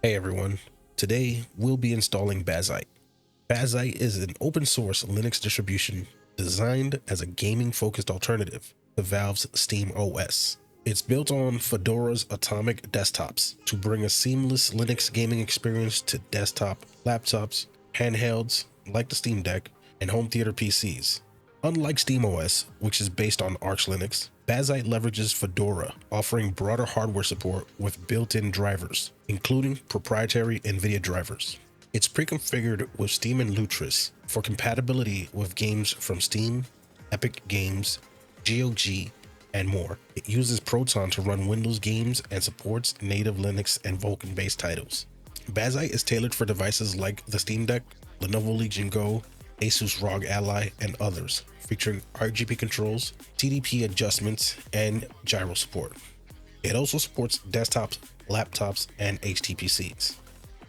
Hey everyone, today we'll be installing Bazzite. Bazzite is an open source Linux distribution designed as a gaming focused alternative to Valve's SteamOS. It's built on Fedora's Atomic desktops to bring a seamless Linux gaming experience to desktop, laptops, handhelds like the Steam Deck, and home theater PCs. Unlike SteamOS, which is based on Arch Linux, Bazzite leverages Fedora, offering broader hardware support with built-in drivers, including proprietary NVIDIA drivers. It's pre-configured with Steam and Lutris for compatibility with games from Steam, Epic Games, GOG, and more. It uses Proton to run Windows games and supports native Linux and Vulkan-based titles. Bazzite is tailored for devices like the Steam Deck, Lenovo Legion Go, Asus ROG Ally, and others, featuring RGB controls, TDP adjustments, and gyro support. It also supports desktops, laptops, and HTPCs.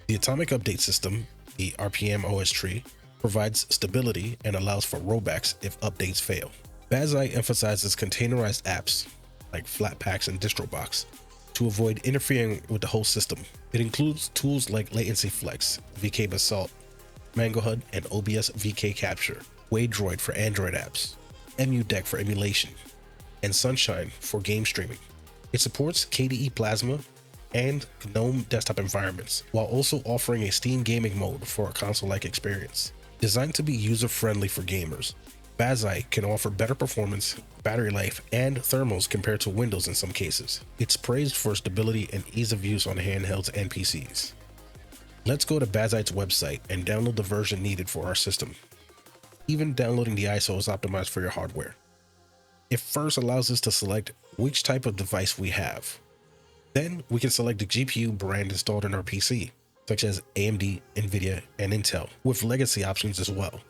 The Atomic Update System, the RPM OS tree, provides stability and allows for rollbacks if updates fail. Bazzite emphasizes containerized apps like Flatpaks and DistroBox to avoid interfering with the whole system. It includes tools like Latency Flex, VK Basalt, Mango HUD, and OBS VK Capture, Waydroid for Android apps, MU-Deck for emulation, and Sunshine for game streaming. It supports KDE Plasma and GNOME desktop environments, while also offering a Steam gaming mode for a console-like experience. Designed to be user-friendly for gamers, Bazzite can offer better performance, battery life, and thermals compared to Windows in some cases. It's praised for stability and ease of use on handhelds and PCs. Let's go to Bazzite's website and download the version needed for our system. Even downloading the ISO is optimized for your hardware. It first allows us to select which type of device we have. Then we can select the GPU brand installed in our PC, such as AMD, NVIDIA, and Intel, with legacy options as well.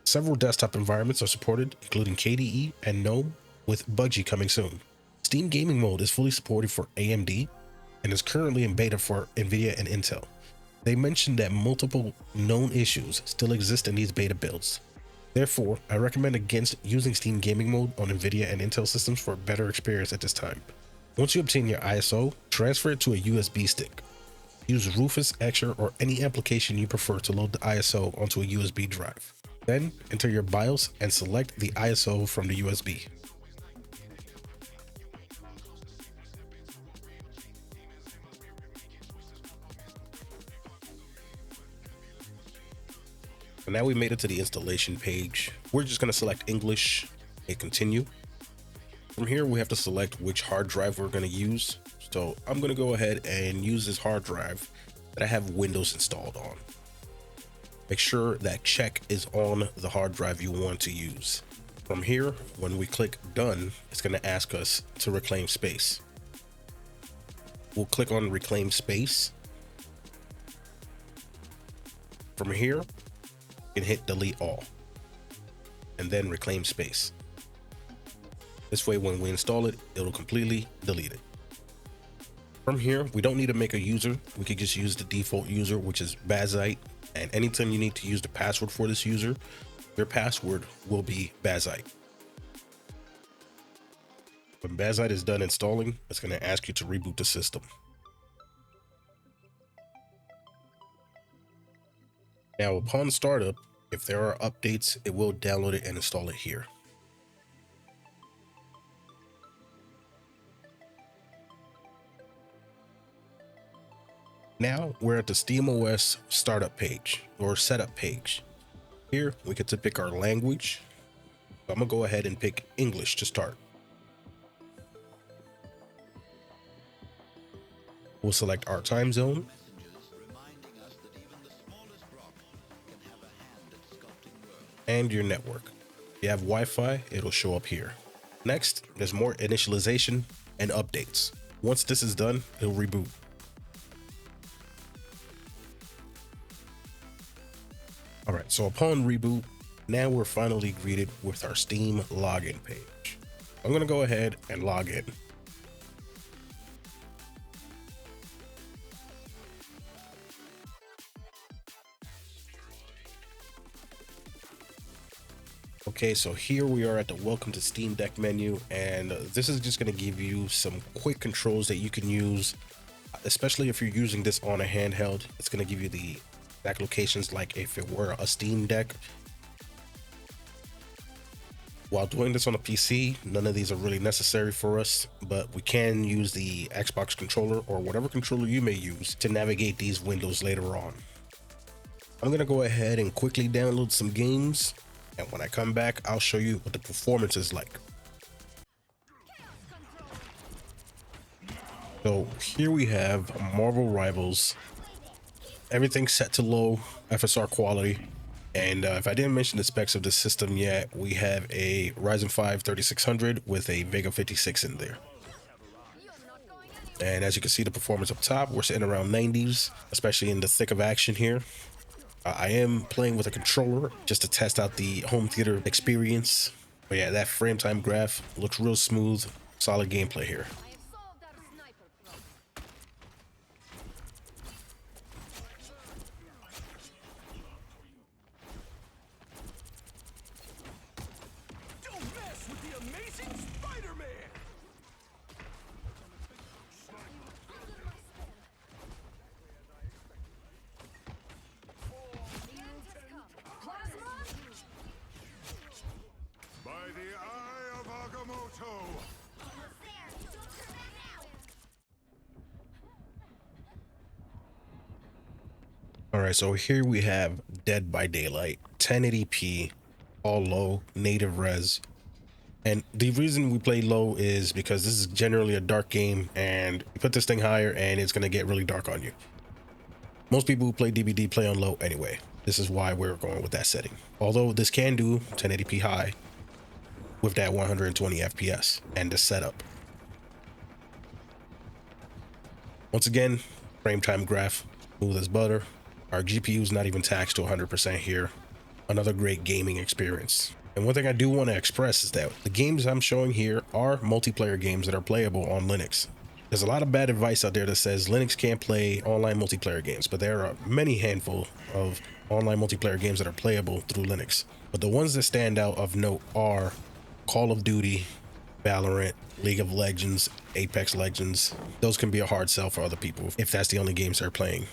Several desktop environments are supported, including KDE and GNOME, with Budgie coming soon. Steam Gaming Mode is fully supported for AMD and is currently in beta for NVIDIA and Intel. They mentioned that multiple known issues still exist in these beta builds. Therefore, I recommend against using Steam Gaming Mode on NVIDIA and Intel systems for a better experience at this time. Once you obtain your ISO, transfer it to a USB stick. Use Rufus, Etcher, or any application you prefer to load the ISO onto a USB drive. Then enter your BIOS and select the ISO from the USB. So now we made it to the installation page. We're just going to select English and continue. From here, we have to select which hard drive we're going to use. So I'm going to go ahead and use this hard drive that I have Windows installed on. Make sure that check is on the hard drive you want to use. From here, when we click done, it's going to ask us to reclaim space. We'll click on reclaim space. From here, you can hit delete all and then reclaim space. This way, when we install it, it'll completely delete it. From here, we don't need to make a user. We could just use the default user, which is Bazzite. And anytime you need to use the password for this user, your password will be Bazzite. When Bazzite is done installing, it's going to ask you to reboot the system. Now, upon startup, if there are updates, it will download it and install it here. Now we're at the SteamOS startup page or setup page. Here we get to pick our language. So I'm gonna go ahead and pick English to start. We'll select our time zone. And your network. If you have Wi-Fi, it'll show up here. Next, there's more initialization and updates. Once this is done, it'll reboot. All right, so upon reboot, now we're finally greeted with our Steam login page. I'm gonna go ahead and log in. Okay, so here we are at the Welcome to Steam Deck menu, and this is just going to give you some quick controls that you can use especially if you're using this on a handheld. It's going to give you the exact locations like if it were a Steam Deck. While doing this on a PC, none of these are really necessary for us, but we can use the Xbox controller or whatever controller you may use to navigate these windows later on. I'm going to go ahead and quickly download some games, and when I come back, I'll show you what the performance is like. So here we have Marvel Rivals. Everything's set to low FSR quality. And if I didn't mention the specs of the system yet, we have a Ryzen 5 3600 with a Vega 56 in there. And as you can see, the performance up top, we're sitting around 90s, especially in the thick of action here. I am playing with a controller just to test out the home theater experience. But yeah, that frame time graph looks real smooth, solid gameplay here. All right, so here we have Dead by Daylight, 1080p, all low, native res. And the reason we play low is because this is generally a dark game, and you put this thing higher and it's gonna get really dark on you. Most people who play DBD play on low anyway. This is why we're going with that setting. Although this can do 1080p high with that 120 FPS and the setup. Once again, frame time graph, smooth as butter. Our GPU is not even taxed to 100% here. Another great gaming experience. And one thing I do want to express is that the games I'm showing here are multiplayer games that are playable on Linux. There's a lot of bad advice out there that says Linux can't play online multiplayer games, but there are many handful of online multiplayer games that are playable through Linux. But the ones that stand out of note are Call of Duty, Valorant, League of Legends, Apex Legends. Those can be a hard sell for other people if that's the only games they're playing.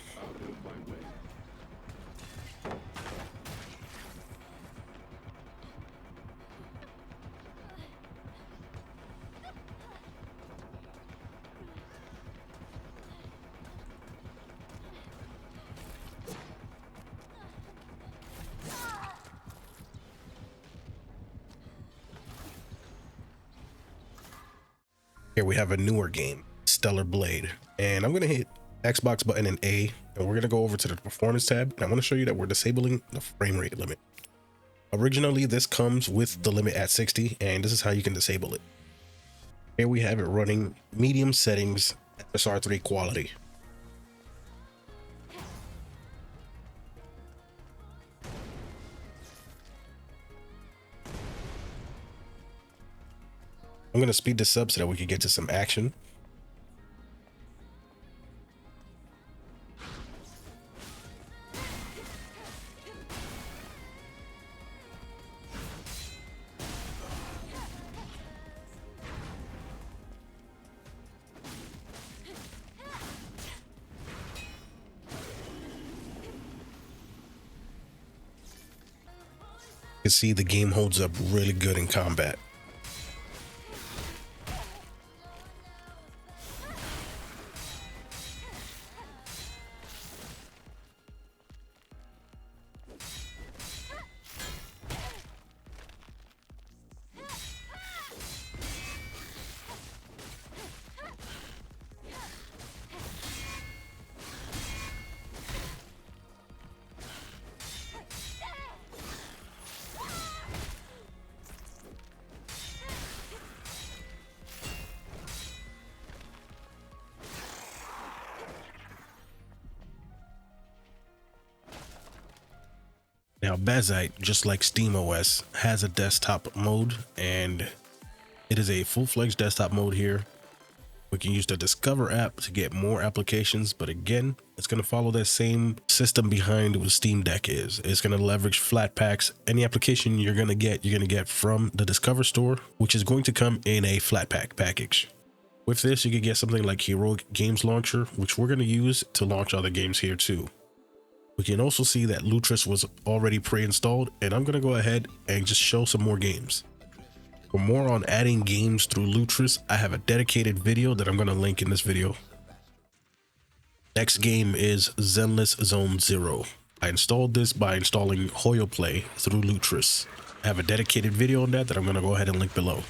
Here we have a newer game, Stellar Blade, and I'm going to hit Xbox button and A, and we're going to go over to the performance tab, and I want to show you that we're disabling the frame rate limit. Originally, this comes with the limit at 60, and this is how you can disable it. Here we have it running medium settings, SR3 quality. I'm going to speed this up so that we can get to some action. You can see the game holds up really good in combat. Now, Bazzite, just like SteamOS, has a desktop mode, and it is a full-fledged desktop mode here. We can use the Discover app to get more applications, but again, it's going to follow that same system behind what Steam Deck is. It's going to leverage Flatpaks. Any application you're going to get from the Discover store, which is going to come in a Flatpak package, With this, you can get something like Heroic Games Launcher, which we're going to use to launch other games here too. We can also see that Lutris was already pre-installed, and I'm going to go ahead and just show some more games. For more on adding games through Lutris, I have a dedicated video that I'm going to link in this video. Next game is Zenless Zone 0. I installed this by installing Hoyo Play through Lutris. I have a dedicated video on that I'm going to go ahead and link below.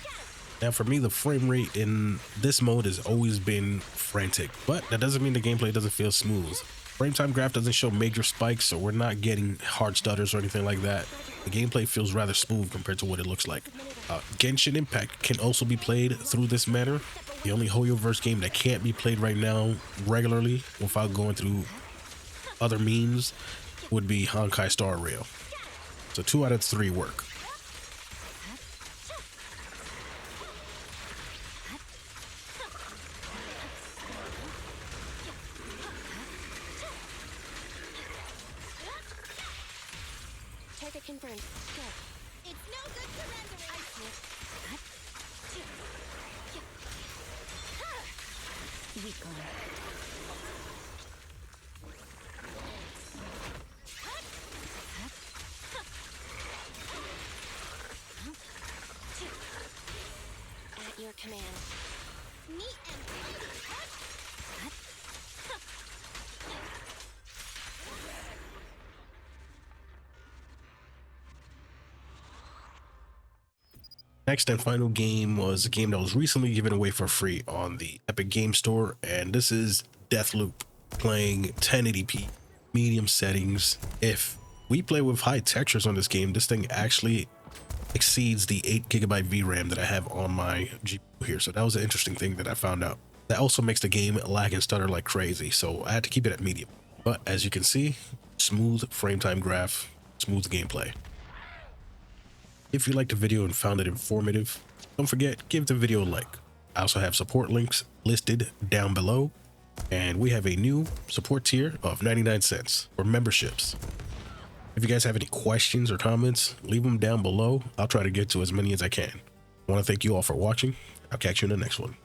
Now for me, the frame rate in this mode has always been frantic, but that doesn't mean the gameplay doesn't feel smooth. Frame time graph doesn't show major spikes, so we're not getting hard stutters or anything like that. The gameplay feels rather smooth compared to what it looks like. Genshin Impact can also be played through this manner. The only Hoyoverse game that can't be played right now regularly without going through other means would be Honkai Star Rail. So 2 out of 3 work. Target confirmed. Good. It's no good surrendering. I see it. Weak on. At your command. Neat and tidy. Next and final game was a game that was recently given away for free on the Epic Game Store, and this is Deathloop, playing 1080p, medium settings. If we play with high textures on this game, this thing actually exceeds the 8GB VRAM that I have on my GPU here, so that was an interesting thing that I found out. That also makes the game lag and stutter like crazy, so I had to keep it at medium. But as you can see, smooth frame time graph, smooth gameplay. If you liked the video and found it informative, don't forget, give the video a like. I also have support links listed down below, and we have a new support tier of 99 cents for memberships. If you guys have any questions or comments, leave them down below. I'll try to get to as many as I can. I want to thank you all for watching. I'll catch you in the next one.